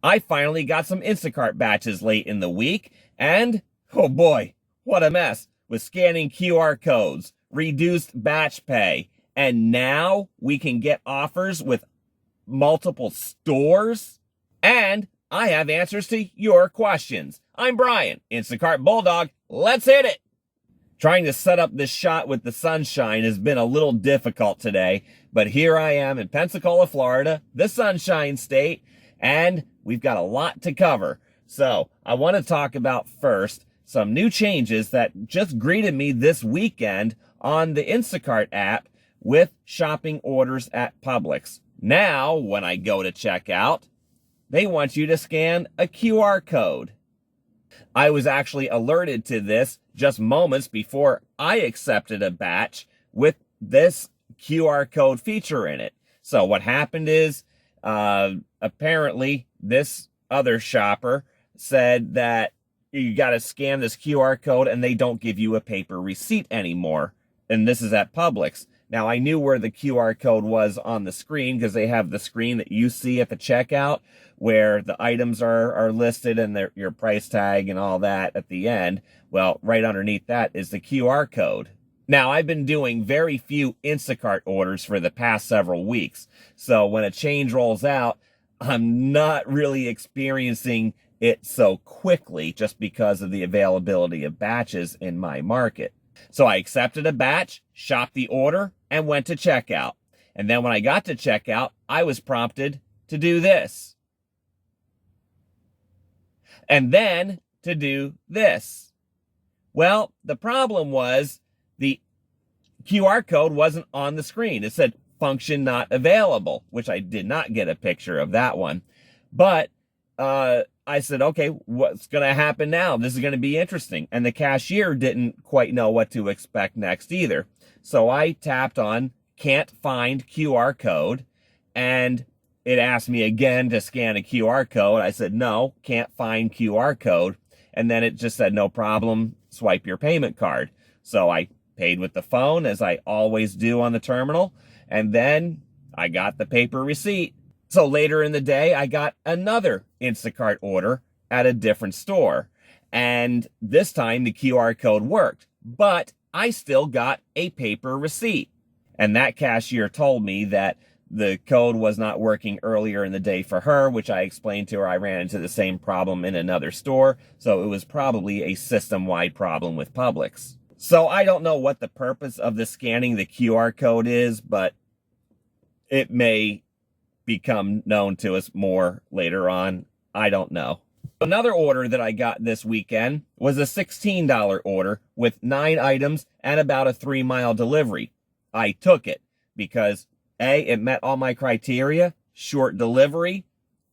I finally got some Instacart batches late in the week, and oh boy, what a mess with scanning QR codes, reduced batch pay, and now we can get offers with multiple stores. And I have answers to your questions. I'm Brian, Instacart Bulldog. Let's hit it. Trying to set up this shot with the sunshine has been a little difficult today, but here I am in Pensacola, Florida, the Sunshine State, and we've got a lot to cover. So I want to talk about first some new changes that just greeted me this weekend on the Instacart app with shopping orders at Publix. Now, when I go to checkout, they want you to scan a QR code. I was actually alerted to this just moments before I accepted a batch with this QR code feature in it. So what happened is, apparently this other shopper said that you got to scan this QR code and they don't give you a paper receipt anymore. And this is at Publix. Now, I knew where the QR code was on the screen because they have the screen that you see at the checkout where the items are listed and your price tag and all that at the end. Well, right underneath that is the QR code. Now, I've been doing very few Instacart orders for the past several weeks. So when a change rolls out, I'm not really experiencing it so quickly just because of the availability of batches in my market. So I accepted a batch, shopped the order, and went to checkout. And then when I got to checkout, I was prompted to do this. And then to do this. Well, the problem was the QR code wasn't on the screen. It said function not available, which I did not get a picture of that one. But I said, okay, what's going to happen now? This is going to be interesting. And the cashier didn't quite know what to expect next either. So I tapped on can't find QR code, and it asked me again to scan a QR code. I said, no, can't find QR code. And then it just said, no problem, swipe your payment card. So I paid with the phone, as I always do on the terminal. And then I got the paper receipt. So later in the day, I got another Instacart order at a different store. And this time the QR code worked, but I still got a paper receipt. And that cashier told me that the code was not working earlier in the day for her, which I explained to her. I ran into the same problem in another store. So it was probably a system-wide problem with Publix. So I don't know what the purpose of the scanning the QR code is, but it may become known to us more later on. I don't know. Another order that I got this weekend was a $16 order with 9 items and about a 3-mile delivery. I took it because A, it met all my criteria, short delivery,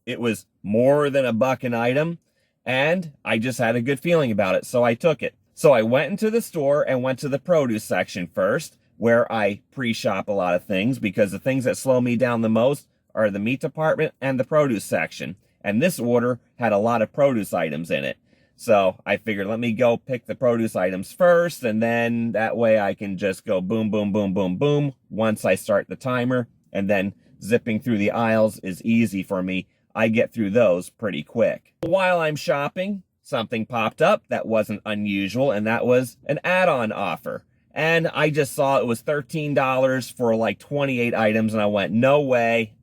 it was more than $1 an item, and I just had a good feeling about it, so I took it. So I went into the store and went to the produce section first, where I pre-shop a lot of things because the things that slow me down the most are the meat department and the produce section. And this order had a lot of produce items in it. So I figured, let me go pick the produce items first, and then that way I can just go boom, boom, boom, boom, boom once I start the timer, and then zipping through the aisles is easy for me. I get through those pretty quick. While I'm shopping, something popped up that wasn't unusual, and that was an add-on offer. And I just saw it was $13 for like 28 items, and I went, no way,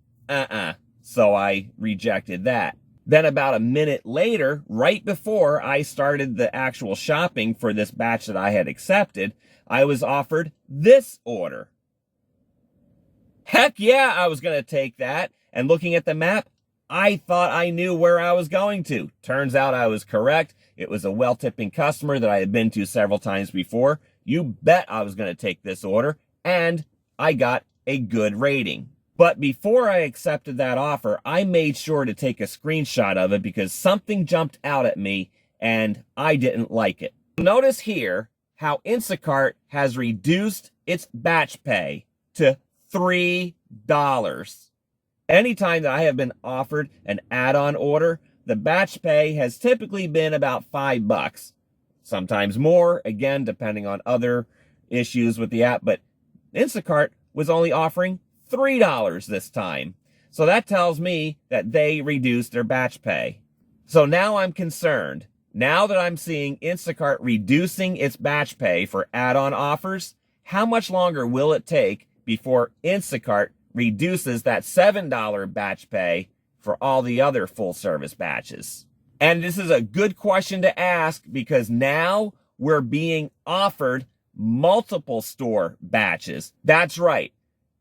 So I rejected that. Then about a minute later, right before I started the actual shopping for this batch that I had accepted, I was offered this order. Heck yeah, I was going to take that. And looking at the map, I thought I knew where I was going to. Turns out I was correct. It was a well-tipping customer that I had been to several times before. You bet I was going to take this order, and I got a good rating. But before I accepted that offer, I made sure to take a screenshot of it because something jumped out at me and I didn't like it. Notice here how Instacart has reduced its batch pay to $3. Anytime that I have been offered an add-on order, the batch pay has typically been about $5. Sometimes more, again, depending on other issues with the app, but Instacart was only offering $3 this time. So that tells me that they reduced their batch pay. So now I'm concerned. Now that I'm seeing Instacart reducing its batch pay for add-on offers, how much longer will it take before Instacart reduces that $7 batch pay for all the other full service batches? And this is a good question to ask because now we're being offered multiple store batches. That's right.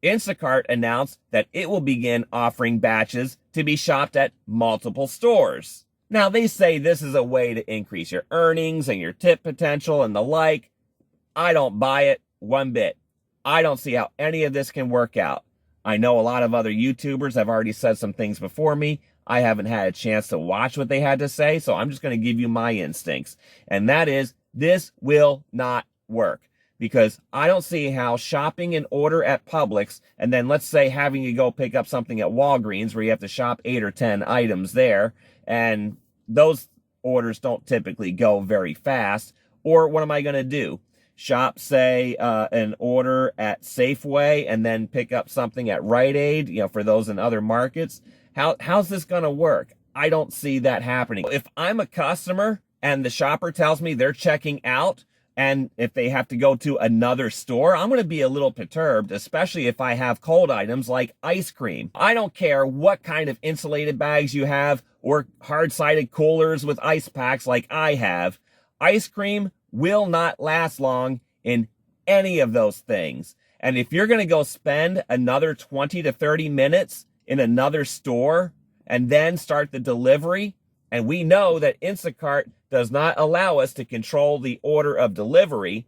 Instacart announced that it will begin offering batches to be shopped at multiple stores. Now, they say this is a way to increase your earnings and your tip potential and the like. I don't buy it one bit. I don't see how any of this can work out. I know a lot of other YouTubers have already said some things before me. I haven't had a chance to watch what they had to say, so I'm just going to give you my instincts. And that is, this will not work. Because I don't see how shopping an order at Publix and then let's say having to go pick up something at Walgreens where you have to shop 8 or 10 items there, and those orders don't typically go very fast. Or what am I going to do? Shop, say, an order at Safeway and then pick up something at Rite Aid, for those in other markets. How's this going to work? I don't see that happening. If I'm a customer and the shopper tells me they're checking out, and if they have to go to another store, I'm going to be a little perturbed, especially if I have cold items like ice cream. I don't care what kind of insulated bags you have or hard-sided coolers with ice packs like I have. Ice cream will not last long in any of those things. And if you're going to go spend another 20 to 30 minutes in another store and then start the delivery, and we know that Instacart does not allow us to control the order of delivery,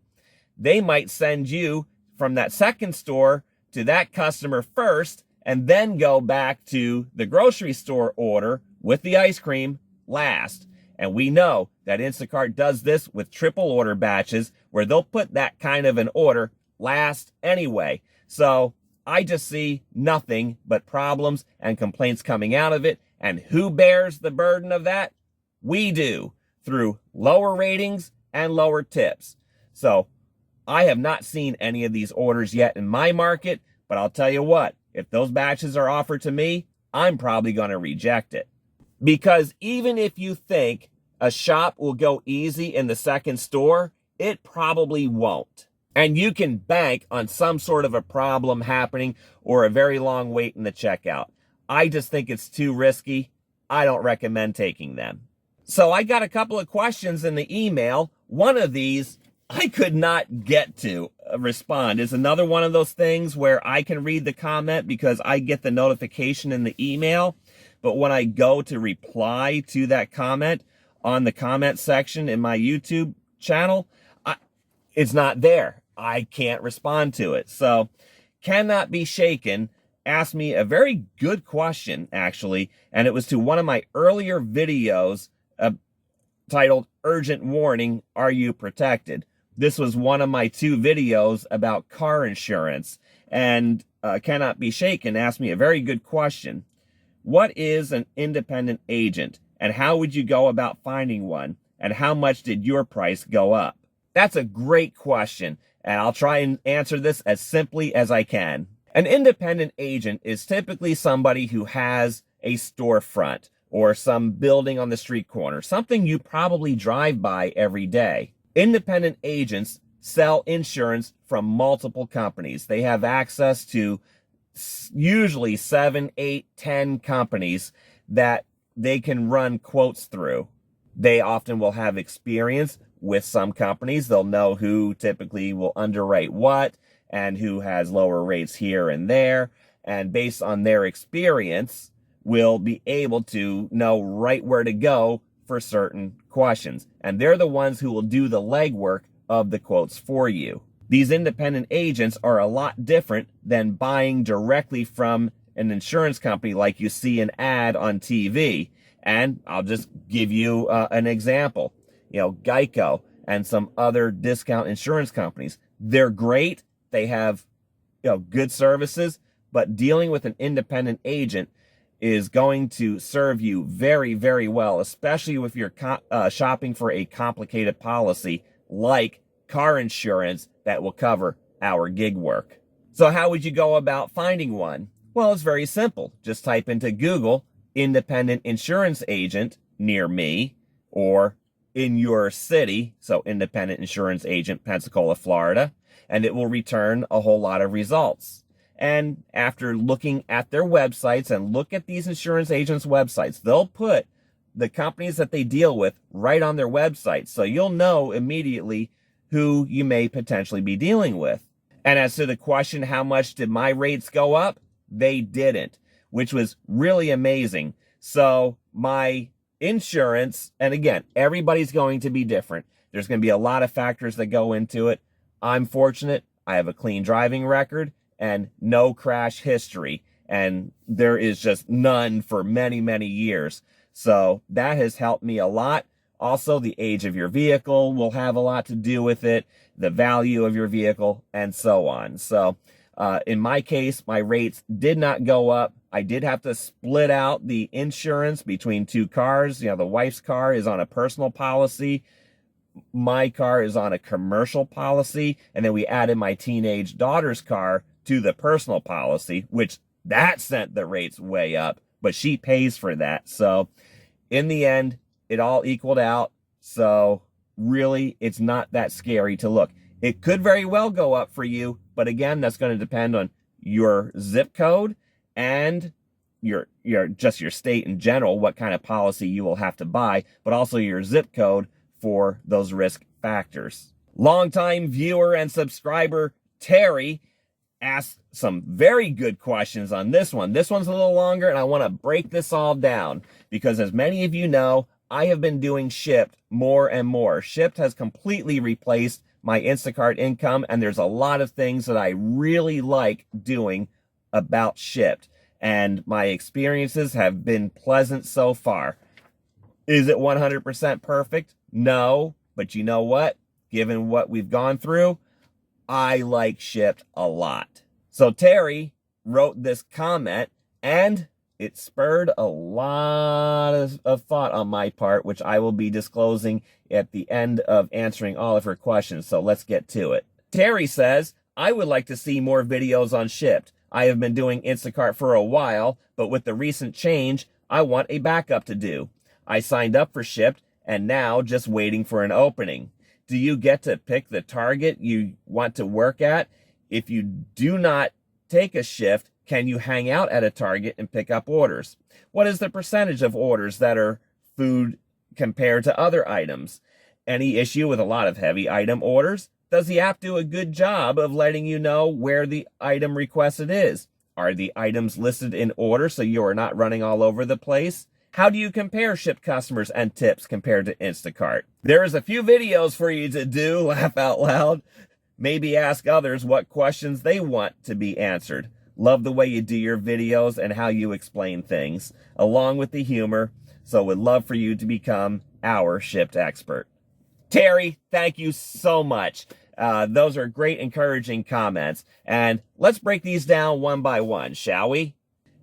they might send you from that second store to that customer first and then go back to the grocery store order with the ice cream last. And we know that Instacart does this with triple order batches where they'll put that kind of an order last anyway. So I just see nothing but problems and complaints coming out of it. And who bears the burden of that? We do, through lower ratings and lower tips. So I have not seen any of these orders yet in my market, but I'll tell you what, if those batches are offered to me, I'm probably going to reject it. Because even if you think a shop will go easy in the second store, it probably won't. And you can bank on some sort of a problem happening or a very long wait in the checkout. I just think it's too risky. I don't recommend taking them. So I got a couple of questions in the email. One of these I could not get to respond. It's another one of those things where I can read the comment because I get the notification in the email. But when I go to reply to that comment on the comment section in my YouTube channel, it's not there. I can't respond to it. So Cannot Be Shaken asked me a very good question, actually, and it was to one of my earlier videos titled Urgent Warning, Are You Protected? This was one of my 2 videos about car insurance, and Cannot Be Shaken asked me a very good question. What is an independent agent, and how would you go about finding one, and how much did your price go up? That's a great question, and I'll try and answer this as simply as I can. An independent agent is typically somebody who has a storefront or some building on the street corner, something you probably drive by every day. Independent agents sell insurance from multiple companies. They have access to usually 7, 8, 10 companies that they can run quotes through. They often will have experience with some companies. They'll know who typically will underwrite what and who has lower rates here and there. And based on their experience, will be able to know right where to go for certain questions. And they're the ones who will do the legwork of the quotes for you. These independent agents are a lot different than buying directly from an insurance company like you see an ad on TV. And I'll just give you an example. Geico and some other discount insurance companies. They're great. They have good services, but dealing with an independent agent is going to serve you very, very well, especially if you're shopping for a complicated policy like car insurance that will cover our gig work. So how would you go about finding one? Well, it's very simple. Just type into Google independent insurance agent near me or in your city. So independent insurance agent, Pensacola, Florida, and it will return a whole lot of results. And after looking at their websites and look at these insurance agents' websites, they'll put the companies that they deal with right on their website. So you'll know immediately who you may potentially be dealing with. And as to the question, how much did my rates go up? They didn't, which was really amazing. So my insurance, and again, everybody's going to be different. There's going to be a lot of factors that go into it. I'm fortunate. I have a clean driving record and no crash history. And there is just none for many, many years. So that has helped me a lot. Also, the age of your vehicle will have a lot to do with it, the value of your vehicle, and so on. So in my case, my rates did not go up. I did have to split out the insurance between two cars. The wife's car is on a personal policy. My car is on a commercial policy. And then we added my teenage daughter's car to the personal policy, which that sent the rates way up, but she pays for that. So in the end, it all equaled out. So really, it's not that scary to look. It could very well go up for you, but again, that's going to depend on your zip code and your state in general, what kind of policy you will have to buy, but also your zip code for those risk factors. Longtime viewer and subscriber Terry asked some very good questions on this one. This one's a little longer, and I want to break this all down because, as many of you know, I have been doing Shipt more and more. Shipt has completely replaced my Instacart income, and there's a lot of things that I really like doing about Shipt, and my experiences have been pleasant so far. Is it 100% perfect? No, but you know what? Given what we've gone through, I like Shipt a lot. So Terry wrote this comment, and it spurred a lot of thought on my part, which I will be disclosing at the end of answering all of her questions. So let's get to it. Terry says, I would like to see more videos on Shipt. I have been doing Instacart for a while, but with the recent change, I want a backup to do. I signed up for Shipt and now just waiting for an opening. Do you get to pick the target you want to work at? If you do not take a shift, can you hang out at a Target and pick up orders? What is the percentage of orders that are food compared to other items? Any issue with a lot of heavy item orders? Does the app do a good job of letting you know where the item requested is? Are the items listed in order so you are not running all over the place? How do you compare Shipt customers and tips compared to Instacart? There's a few videos for you to do, laugh out loud. Maybe ask others what questions they want to be answered. Love the way you do your videos and how you explain things, along with the humor. So would love for you to become our Shipt expert. Terry, thank you so much. Those are great, encouraging comments. And let's break these down one by one, shall we?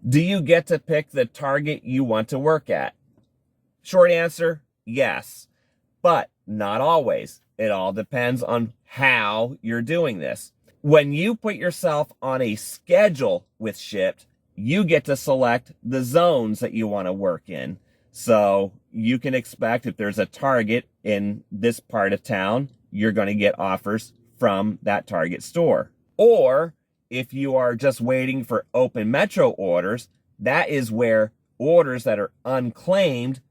Do you get to pick the target you want to work at? Short answer, yes. But not always. It all depends on how you're doing this. When you put yourself on a schedule with Shipt, you get to select the zones that you want to work in. So you can expect if there's a Target in this part of town, you're going to get offers from that Target store. Or if you are just waiting for open metro orders, that is where orders that are unclaimed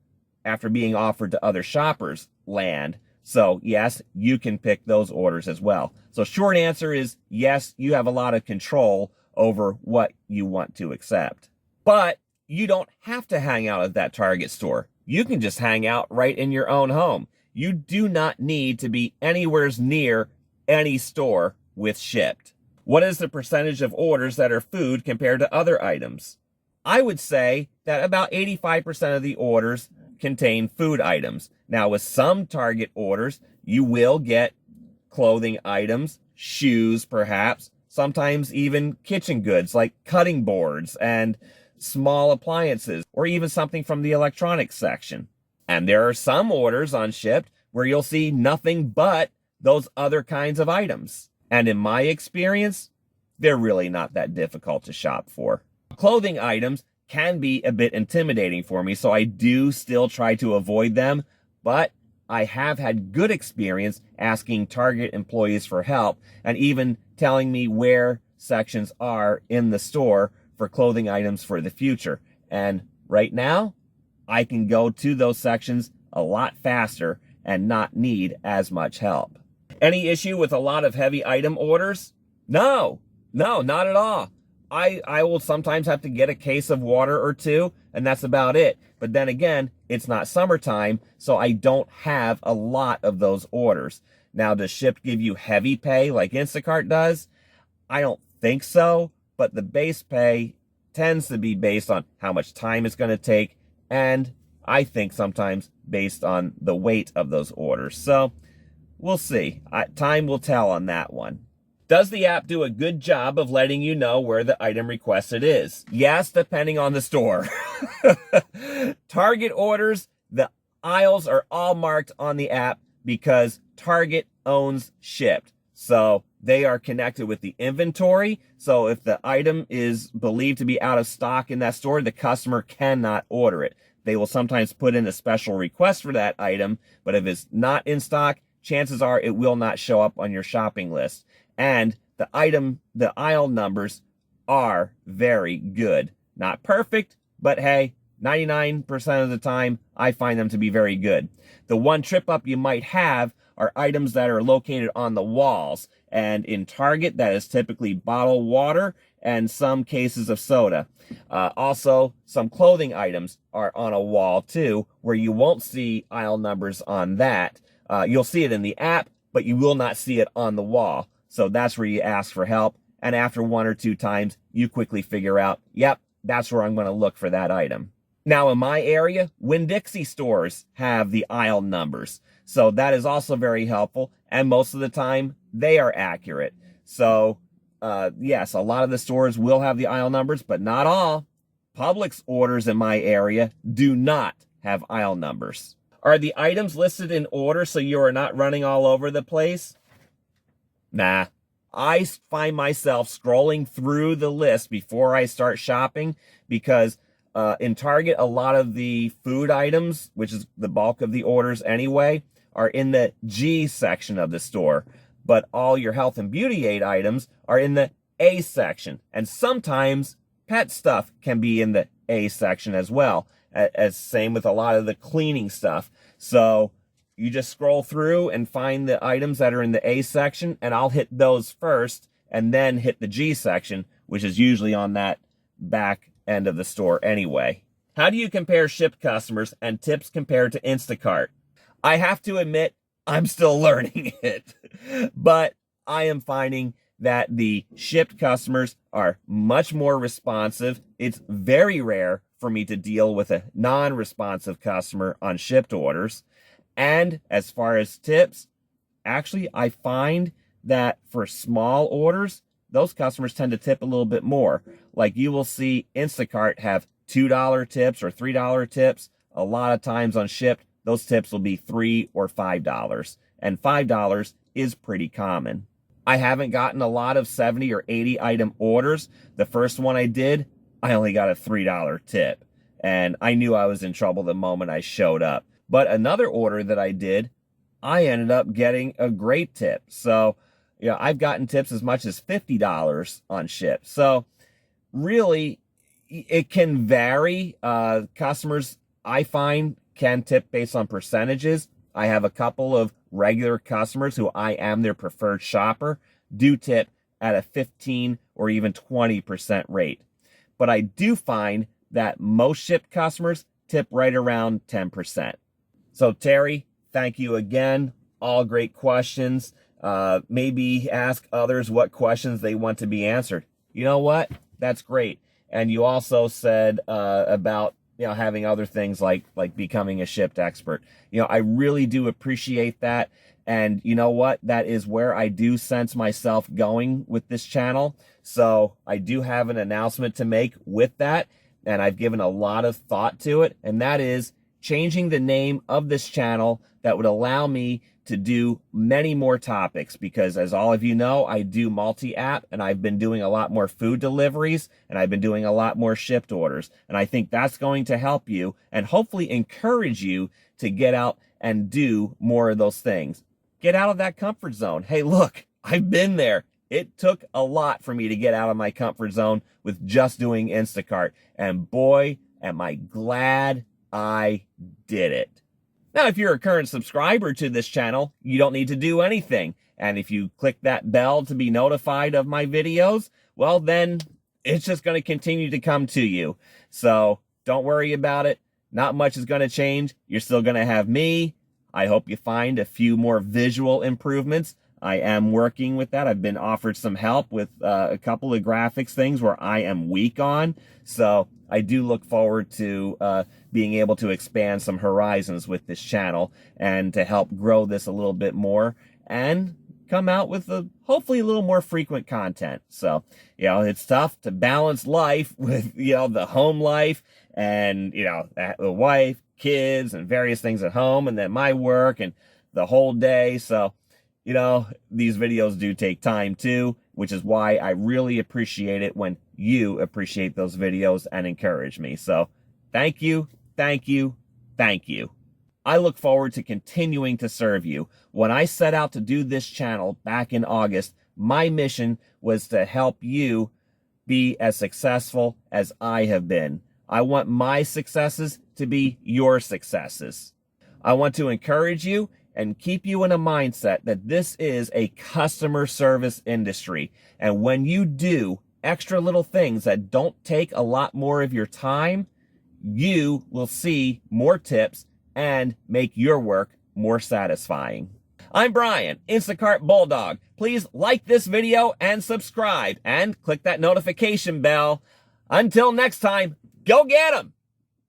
after being offered to other shoppers land. So yes, you can pick those orders as well. So short answer is yes, you have a lot of control over what you want to accept. But you don't have to hang out at that Target store. You can just hang out right in your own home. You do not need to be anywhere near any store with Shipt. What is the percentage of orders that are food compared to other items? I would say that about 85% of the orders contain food items. Now, with some Target orders, you will get clothing items, shoes perhaps, sometimes even kitchen goods like cutting boards and small appliances, or even something from the electronics section. And there are some orders on Shipt where you'll see nothing but those other kinds of items. And in my experience, they're really not that difficult to shop for. clothing items can be a bit intimidating for me, so I do still try to avoid them, but I have had good experience asking Target employees for help and even telling me where sections are in the store for clothing items for the future. And right now, I can go to those sections a lot faster and not need as much help. Any issue with a lot of heavy item orders? No, not at all. I will sometimes have to get a case of water or two, and that's about it. But then again, it's not summertime, so I don't have a lot of those orders. Now, does Shipt give you heavy pay like Instacart does? I don't think so, but the base pay tends to be based on how much time it's going to take, and I think sometimes based on the weight of those orders. So we'll see. Time will tell on that one. Does the app do a good job of letting you know where the item requested is? Yes, depending on the store. Target orders, the aisles are all marked on the app because Target owns Shipt. So they are connected with the inventory. So if the item is believed to be out of stock in that store, the customer cannot order it. They will sometimes put in a special request for that item, but if it's not in stock, chances are it will not show up on your shopping list. And the aisle numbers are very good. Not perfect, but hey, 99% of the time, I find them to be very good. The one trip up you might have are items that are located on the walls. And in Target, that is typically bottled water and some cases of soda. Also, some clothing items are on a wall too, where you won't see aisle numbers on that. You'll see it in the app, but you will not see it on the wall. So that's where you ask for help. And after one or two times, you quickly figure out, yep, that's where I'm going to look for that item. Now, in my area, Winn-Dixie stores have the aisle numbers. So that is also very helpful. And most of the time, they are accurate. So, yes, a lot of the stores will have the aisle numbers, but not all. Publix orders in my area do not have aisle numbers. Are the items listed in order so you are not running all over the place? Nah. I find myself scrolling through the list before I start shopping because in Target, a lot of the food items, which is the bulk of the orders anyway, are in the G section of the store. But all your health and beauty aid items are in the A section. And sometimes pet stuff can be in the A section as well, as same with a lot of the cleaning stuff. So you just scroll through and find the items that are in the A section, and I'll hit those first and then hit the G section, which is usually on that back end of the store anyway. How do you compare Shipt customers and tips compared to Instacart? I have to admit, I'm still learning it, but I am finding that the Shipt customers are much more responsive. It's very rare for me to deal with a non-responsive customer on Shipt orders. And as far as tips, actually, I find that for small orders, those customers tend to tip a little bit more. Like you will see Instacart have $2 tips or $3 tips. A lot of times on Shipt, those tips will be $3 or $5. And $5 is pretty common. I haven't gotten a lot of 70 or 80 item orders. The first one I did, I only got a $3 tip. And I knew I was in trouble the moment I showed up. But another order that I did, I ended up getting a great tip. So, I've gotten tips as much as $50 on Shipt. So really, it can vary. Customers, I find, can tip based on percentages. I have a couple of regular customers who I am their preferred shopper, do tip at a 15 or even 20% rate. But I do find that most Shipt customers tip right around 10%. So Terry, thank you again. All great questions. Maybe ask others what questions they want to be answered. You know what? That's great. And you also said about having other things like becoming a Shipt expert. I really do appreciate that. And you know what? That is where I do sense myself going with this channel. So I do have an announcement to make with that. And I've given a lot of thought to it. And that is changing the name of this channel that would allow me to do many more topics, because as all of you know, I do multi-app, and I've been doing a lot more food deliveries, and I've been doing a lot more Shipt orders. And I think that's going to help you and hopefully encourage you to get out and do more of those things. Get out of that comfort zone. Hey, look, I've been there. It took a lot for me to get out of my comfort zone with just doing Instacart. And boy, am I glad I did it. Now, if you're a current subscriber to this channel, you don't need to do anything. And if you click that bell to be notified of my videos, well, then it's just going to continue to come to you. So don't worry about it. Not much is going to change. You're still going to have me. I hope you find a few more visual improvements. I am working with that. I've been offered some help with a couple of graphics things where I am weak on. So I do look forward to being able to expand some horizons with this channel and to help grow this a little bit more and come out with hopefully a little more frequent content. So, it's tough to balance life with, the home life and, the wife, kids, and various things at home, and then my work and the whole day. So, these videos do take time too, which is why I really appreciate it when you appreciate those videos and encourage me. So thank you, thank you, thank you. I look forward to continuing to serve you. When I set out to do this channel back in August, my mission was to help you be as successful as I have been. I want my successes to be your successes. I want to encourage you and keep you in a mindset that this is a customer service industry. And when you do extra little things that don't take a lot more of your time, you will see more tips and make your work more satisfying. I'm Brian, Instacart Bulldog. Please like this video and subscribe and click that notification bell. Until next time, go get 'em!